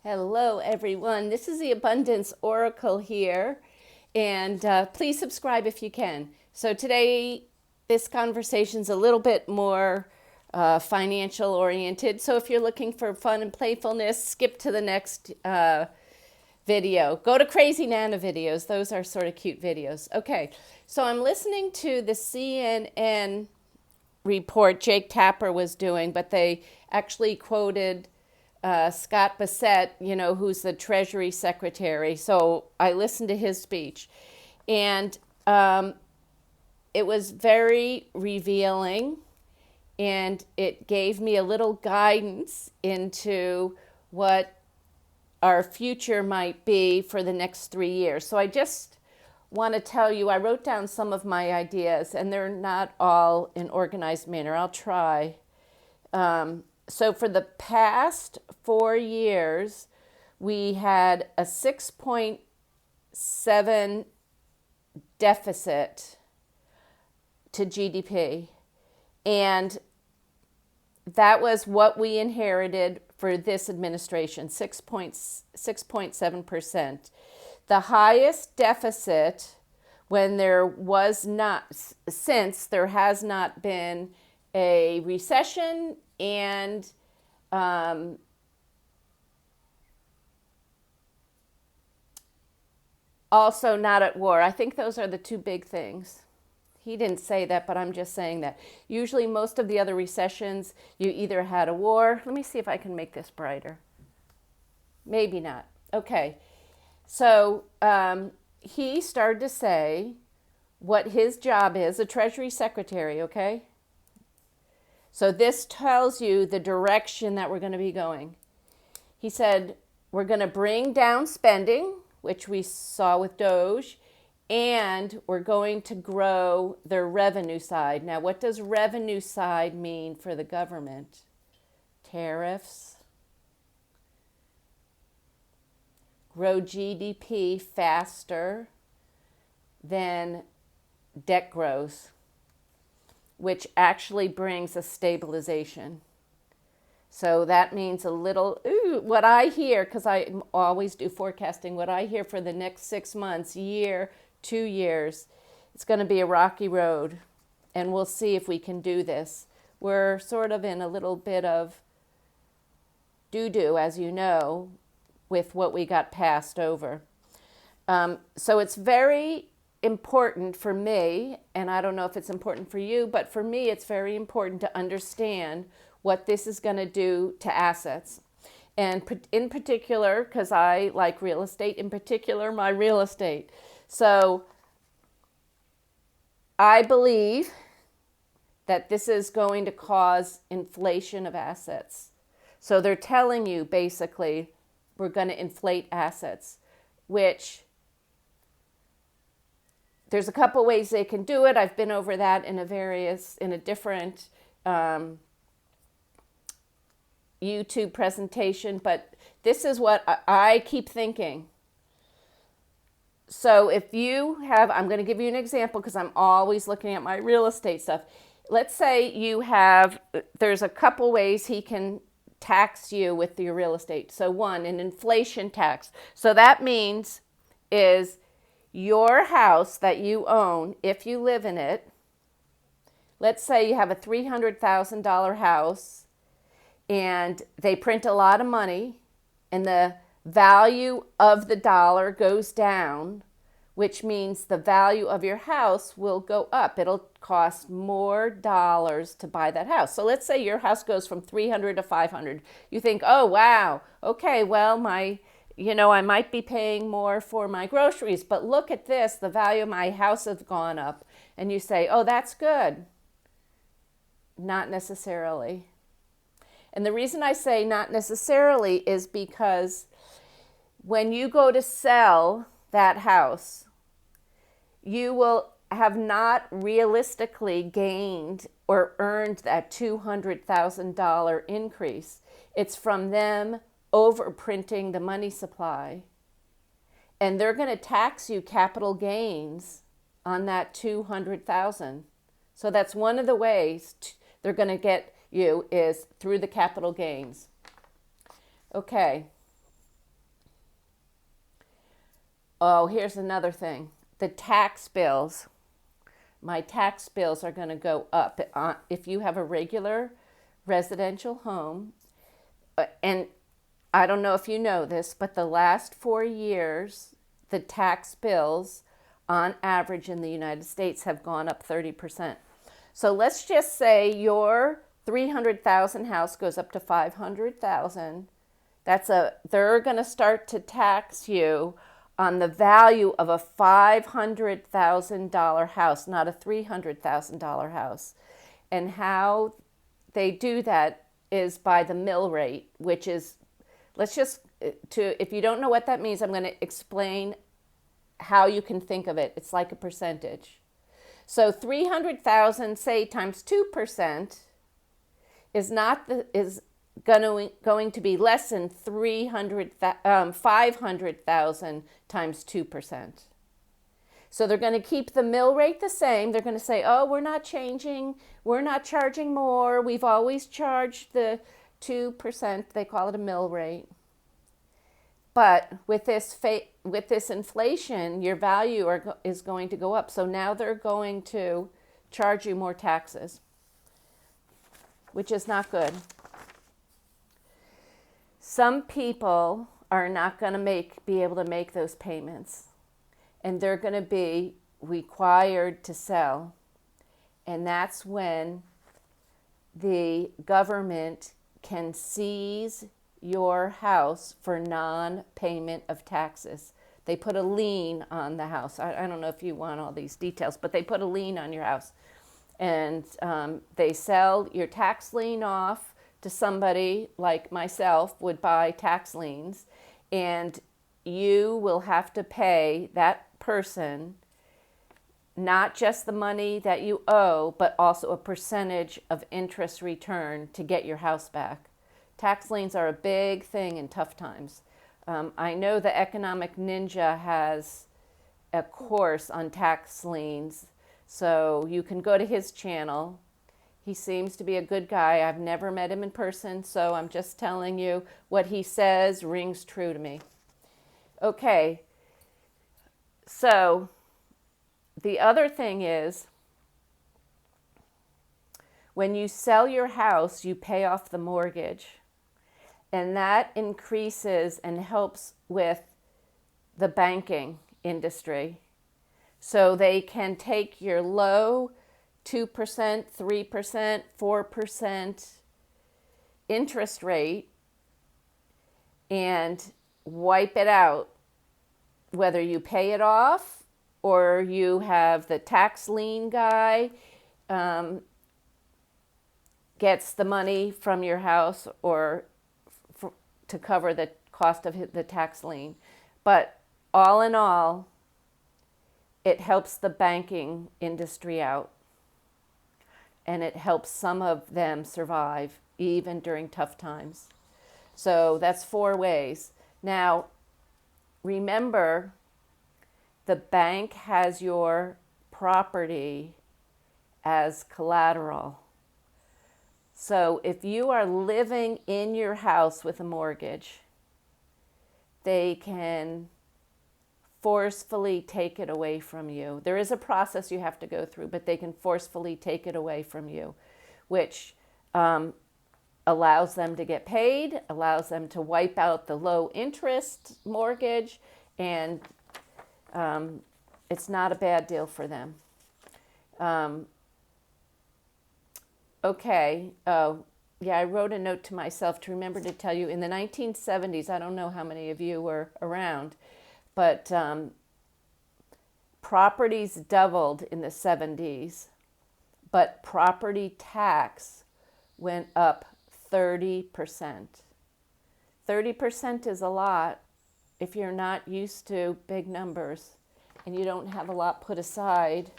Hello, everyone. This is the Abundance Oracle here, and please subscribe if you can. So today, this conversation's a little bit more financial oriented. So if you're looking for fun and playfulness, skip to the next video. Go to Crazy Nana videos. Those are sort of cute videos. Okay, so I'm listening to the CNN report Jake Tapper was doing, but they actually quoted Scott Bassett, who's the Treasury Secretary. So I listened to his speech, and it was very revealing, and it gave me a little guidance into what our future might be for the next 3 years. So I just want to tell you, I wrote down some of my ideas, and they're not all in organized manner. I'll try. So for the past 4 years, we had a 6.7 deficit to GDP. And that was what we inherited for this administration, 6.7%. The highest deficit when there was not, since there has not been a recession and also not at war. I think those are the two big things. He didn't say that, but I'm just saying that. Usually, most of the other recessions, you either had a war. Let me see if I can make this brighter. Maybe not. Okay. So he started to say what his job is, a Treasury Secretary, okay? So this tells you the direction that we're going to be going. He said, we're going to bring down spending, which we saw with Doge, and we're going to grow their revenue side. Now, what does revenue side mean for the government? Tariffs. Grow GDP faster than debt grows, which actually brings a stabilization. So that means a little, what I hear, because I always do forecasting, what I hear for the next 6 months, year, 2 years, it's going to be a rocky road. And we'll see if we can do this. We're sort of in a little bit of doo-doo, as you know, with what we got passed over. So it's very important for me, and I don't know if it's important for you, but for me it's very important to understand what this is going to do to assets. And in particular, because I like real estate, in particular my real estate. So I believe that this is going to cause inflation of assets. So they're telling you basically we're going to inflate assets, which there's a couple ways they can do it. I've been over that in a different YouTube presentation, but this is what I keep thinking. So if you have, I'm going to give you an example because I'm always looking at my real estate stuff. Let's say there's a couple ways he can tax you with your real estate. So one, an inflation tax. So that means is your house that you own, if you live in it, let's say you have a $300,000 house and they print a lot of money and the value of the dollar goes down, which means the value of your house will go up. It'll cost more dollars to buy that house. So let's say your house goes from 300 to 500. You think, oh, wow, okay, well, I might be paying more for my groceries, but look at this, the value of my house has gone up. And you say, oh, that's good. Not necessarily. And the reason I say not necessarily is because when you go to sell that house, you will have not realistically gained or earned that $200,000 increase. It's from them overprinting the money supply. And they're going to tax you capital gains on that $200,000. So that's one of the ways they're going to get you is through the capital gains. Okay. Oh, here's another thing. The tax bills. My tax bills are going to go up. If you have a regular residential home, and I don't know if you know this, but the last 4 years, the tax bills on average in the United States have gone up 30%. So let's just say your 300,000 house goes up to 500,000. They're going to start to tax you on the value of a $500,000 house, not a $300,000 house. And how they do that is by the mill rate, which is, if you don't know what that means, I'm going to explain how you can think of it. It's like a percentage. So 300,000, say, times 2% is going to be less than 500,000 times 2%. So they're going to keep the mill rate the same. They're going to say, oh, we're not changing. We're not charging more. We've always charged the 2%. They call it a mill rate. But with this inflation, your value is going to go up. So now they're going to charge you more taxes, which is not good. Some people are not going to be able to make those payments, and they're going to be required to sell. And that's when the government can seize your house for non-payment of taxes. They put a lien on the house. I don't know if you want all these details, but they put a lien on your house. And they sell your tax lien off to somebody like myself would buy tax liens. And you will have to pay that person not just the money that you owe, but also a percentage of interest return to get your house back. Tax liens are a big thing in tough times. I know the Economic Ninja has a course on tax liens, so you can go to his channel. He seems to be a good guy. I've never met him in person, so I'm just telling you what he says rings true to me. Okay, so the other thing is, when you sell your house, you pay off the mortgage. And that increases and helps with the banking industry. So they can take your low 2%, 3%, 4% interest rate and wipe it out, whether you pay it off or you have the tax lien guy gets the money from your house or to cover the cost of the tax lien. But all in all, it helps the banking industry out. And it helps some of them survive, even during tough times. So that's 4 ways. Now, remember, the bank has your property as collateral. So if you are living in your house with a mortgage, they can forcefully take it away from you. There is a process you have to go through, but they can forcefully take it away from you, which allows them to get paid, allows them to wipe out the low interest mortgage, and it's not a bad deal for them. Okay. Oh, yeah, I wrote a note to myself to remember to tell you in the 1970s, I don't know how many of you were around, but properties doubled in the 70s, but property tax went up 30%. 30% is a lot if you're not used to big numbers and you don't have a lot put aside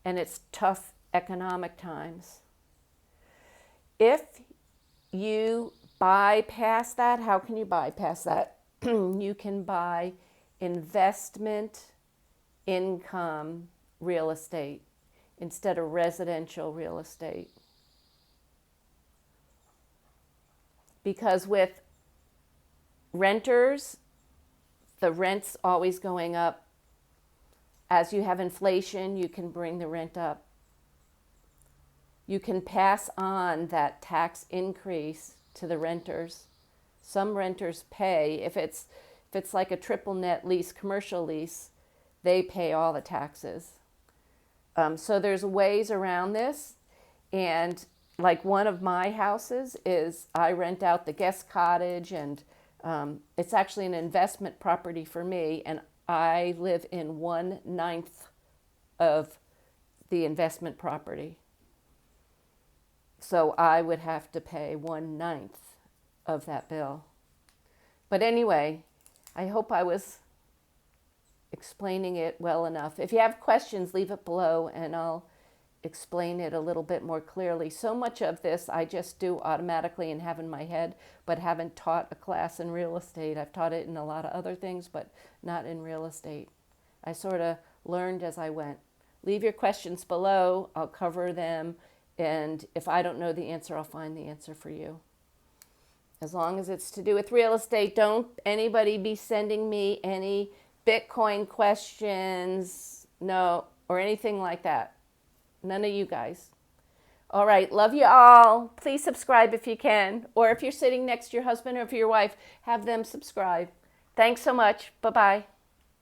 and it's tough economic times. If you bypass that, how can you bypass that? You can buy investment income real estate instead of residential real estate. Because with renters the rent's always going up. As you have inflation, you can bring the rent up. You can pass on that tax increase to the renters. Some renters pay, if it's like a triple net lease, commercial lease, they pay all the taxes. So there's ways around this. And like one of my houses is I rent out the guest cottage, and it's actually an investment property for me, and I live in 1/9 of the investment property. So I would have to pay 1/9 of that bill. But anyway, I hope I was explaining it well enough. If you have questions, leave it below and I'll explain it a little bit more clearly. So much of this I just do automatically and have in my head, but haven't taught a class in real estate. I've taught it in a lot of other things, but not in real estate. I sort of learned as I went. Leave your questions below. I'll cover them. And if I don't know the answer, I'll find the answer for you. As long as it's to do with real estate, don't anybody be sending me any Bitcoin questions, no, or anything like that. None of you guys. All right, love you all. Please subscribe if you can. Or if you're sitting next to your husband or if your wife, have them subscribe. Thanks so much. Bye-bye.